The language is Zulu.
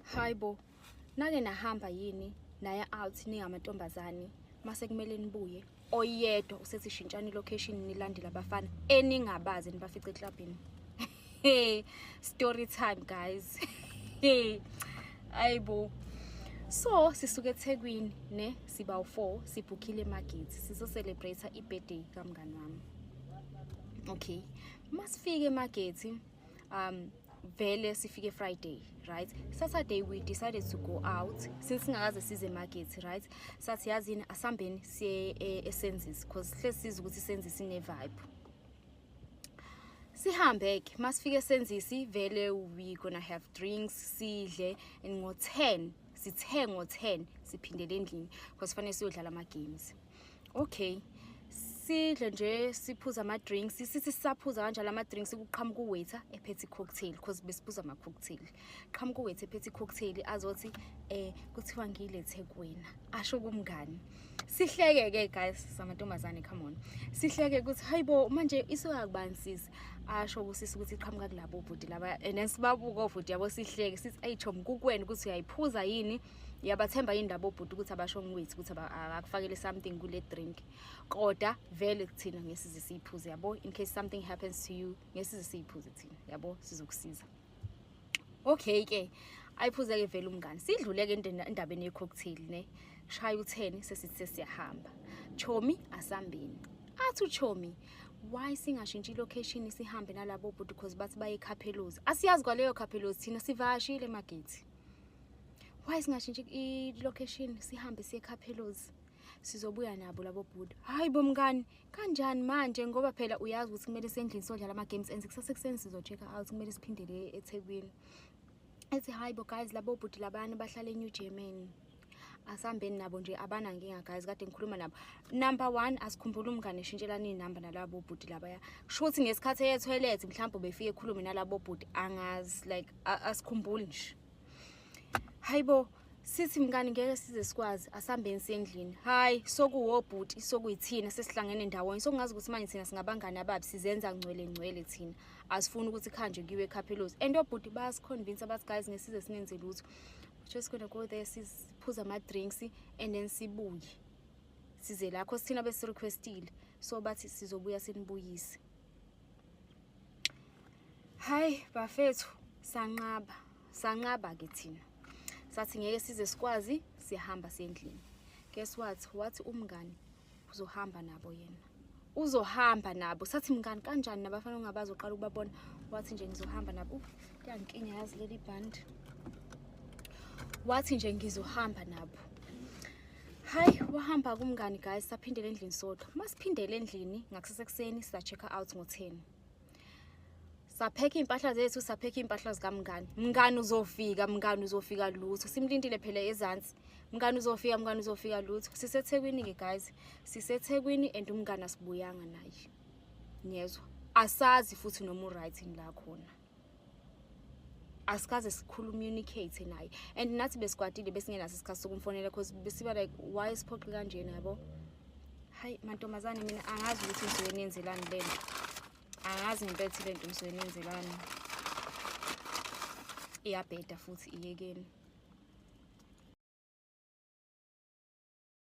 Hayibo, nake nahamba yini naya out ningamantombazane mase kumele nibuye oyedwa usethi shintshani location nilandela abafana eningabazi nibafice eclubini. Hey, story time guys. Hey, ayibo. So sisuke eThekwini ne siba u4 sibhukhile eMarket sizo celebrate ibirthday kamngani wami. Okay, masifike eMarket vele sifike Friday, right? Saturday we decided to go out since singakaze size eMarket, right? Sathi yazini asambeni siye eSensis because hlesiza ukuthi iSensis ine vibe. Sihambe ke masifike eSensis vele we gonna have drinks sidle and ngo10 sithe ngo10 siphindele endlini because fanele siyodlala ama games. Okay, sidle nje siphuza ama drinks sithi sisaphuza kanjalo ama drinks kuqhamuka uwaiter ephethe cocktail because besiphuza ama cocktail. Qhamuka uwaiter ephethe cocktail azothi kuthiwa ngilethe kuwena asho kumngani. Sihleke ke guys samantombazane, come on. Sihleke ukuthi hayibo manje isoya kubani sisi asho kusisi ukuthi iqhamuka kulabo bhuti laba and sibabuka obhuti yabo sihleke sithi ayichom kukwena ukuthi uyayiphuza yini yabathemba indaba obhuti ukuthi abasho ngwethu ukuthi akufakele something kule drink kodwa vele kuthina ngesize siyiphuze yabo in case something happens to you ngesize siyiphuze thina yabo sizokusiza. Okay ke ayiphuze ke vele umngani sidluleke endabeni ye cocktail ne shaya u10 sesithi sesiyahamba chomi asambeni athi uchomi why singashintshi location sihambe nalabo bhuti because bathi baye eCapelos asiyazi kwaleyo Capelos thina sivashile eMarket. Why singashintshi i-location sihambe siye eCapelos sizobuya nabo labo bhuti. Hayibo mngani kanjani manje ngoba phela uyazi ukuthi kumele sendlini sodlala ama games and kusasekusenzi sizo-check out kumele siphindele eThekwini. Ethi hayibo guys labo bhuti labana bahlala eNew German asambeni nabo nje abanankinga guys kade ngikhuluma nabo. Number 1 asikhumbula umngane eshintshelana inamba nalabo bhuti labaya. Shuthi ngesikhathi ye-toilet mhlawumbe befike ekhulume nalabo bhuti angazi like asikhumbuli nje. Hayibo sithi mngani ngeke size sikwazi asambeni sendlini. Hayi sokuwo bhuti sokuyithina sesihlangene ndawonye sokungazi ukuthi manje thina singabangani ababi sizenza ngcwele thina. Asifuni ukuthi khanje ngiwe eCapelos and obhuti bayasiconvince abathi guys ngesize sinenze lutho. Just gonna go there siphuza ama drinks and then sibuye. Size lakho sithina bese requestile so bathi sizobuya sinibuyise. Hayi bafethu sanqaba ke thina. Sathi ngeke size sikwazi siyahamba sendlini. Guess what? Wathi umngani uzohamba nabo yena. Uzohamba nabo. Sathi mngani kanjani nabafana ongabazi uqala ukubabona. Wathi nje ngizohamba nabo. Kuyankinga yazi leli band. Wathi nje ngizohamba nabo. Hayi wahamba kumngani guys saphindele endlini sodwa. Masiphindele endlini ngakusesekuseni sa check out ngo10. Sapheka impahla zethu sapheka impahla zikamngani. Mngani uzofika lutho. Simlindile phela ezantsi. Mngani uzofika lutho. SiseThekwini ke guys. SiseThekwini and umngani asibuyanga naye. Niyezwa. Asazi futhi noma urighting la khona. Asikaze sikhulummunicate naye and nathi besikwatile besingenaso isikhathi sokumfonela because besiba like why isiphoqi kanje nabo. Hayi mantombazane mina angazi ukuthi ngizoyenenzelani lento. Angazi ngempela lento ngizoyenenzelani. Iyabheda futhi iyekeni.